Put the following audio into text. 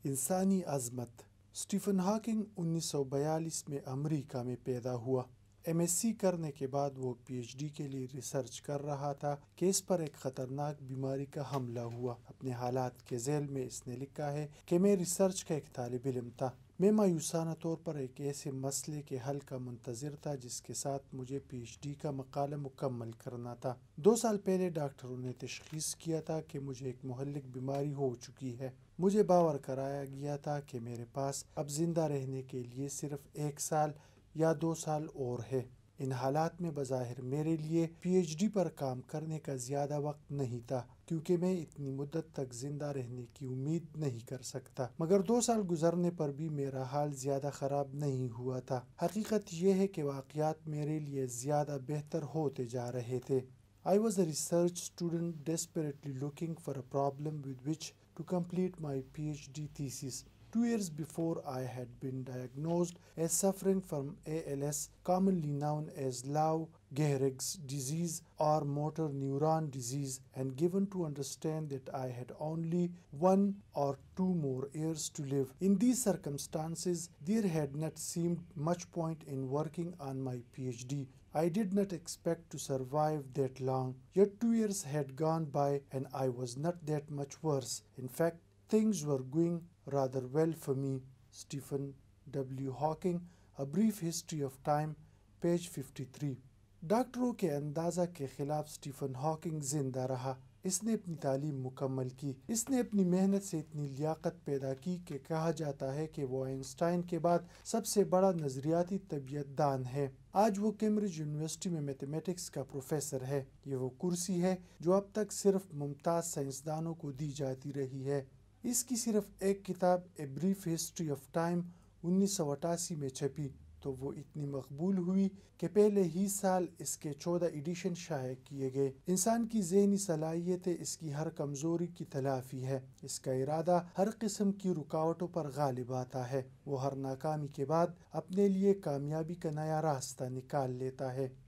انسانی عظمت۔ Stephen Hawking 1942 میں امریکہ میں پیدا ہوا۔ ایم ایس سی کرنے کے بعد وہ پی ایچ ڈی کے لیے ریسرچ کر رہا تھا کہ اس پر ایک خطرناک بیماری کا حملہ ہوا۔ اپنے حالات کے ذیل میں اس نے لکھا ہے کہ میں ریسرچ کا ایک طالب علم تھا۔ میں مایوسانہ طور پر ایک ایسے مسئلے کے حل کا منتظر تھا جس کے ساتھ مجھے پی ایچ ڈی کا مقالہ مکمل کرنا تھا۔ 2 سال پہلے ڈاکٹروں نے تشخیص کیا تھا کہ مجھے ایک مہلک بیماری ہو چکی ہے۔ مجھے باور کرایا گیا تھا کہ میرے پاس اب زندہ رہنے کے لیے صرف 1 سال یا 2 سال اور ہے۔ ان حالات میں بظاہر میرے لیے پی ایچ ڈی پر کام کرنے کا زیادہ وقت نہیں تھا کیونکہ میں اتنی مدت تک زندہ رہنے کی امید نہیں کر سکتا، مگر 2 سال گزرنے پر بھی میرا حال زیادہ خراب نہیں ہوا تھا۔ حقیقت یہ ہے کہ واقعات میرے لیے زیادہ بہتر ہوتے جا رہے تھے۔ I was a research student desperately looking for a problem with which to complete my PhD thesis. 2 years before, I had been diagnosed as suffering from ALS, commonly known as Lou Gehrig's disease or motor neuron disease, and given to understand that I had only 1 or 2 more years to live. In these circumstances, there had not seemed much point in working on my PhD. I did not expect to survive that long, yet 2 years had gone by and I was not that much worse. In fact, things were going rather well for me. Stephen W. Hawking, A Brief History of Time, page 53۔ ڈاکٹروں کے اندازہ کے خلاف Stephen Hawking زندہ رہا۔ اس نے اپنی تعلیم مکمل کی۔ اس نے اپنی محنت سے اتنی لیاقت پیدا کی کہ کہا جاتا ہے کہ وہ آئنسٹائن کے بعد سب سے بڑا نظریاتی طبیعت دان ہے۔ آج وہ کیمبرج یونیورسٹی میں میتھمیٹکس کا پروفیسر ہے۔ یہ وہ کرسی ہے جو اب تک صرف ممتاز سائنسدانوں کو دی جاتی رہی ہے۔ اس کی صرف ایک کتاب a brief history of time 1988 میں چھپی تو وہ اتنی مقبول ہوئی کہ پہلے ہی سال اس کے 14 ایڈیشن شائع کیے گئے۔ انسان کی ذہنی صلاحیتیں اس کی ہر کمزوری کی تلافی ہے۔ اس کا ارادہ ہر قسم کی رکاوٹوں پر غالب آتا ہے۔ وہ ہر ناکامی کے بعد اپنے لیے کامیابی کا نیا راستہ نکال لیتا ہے۔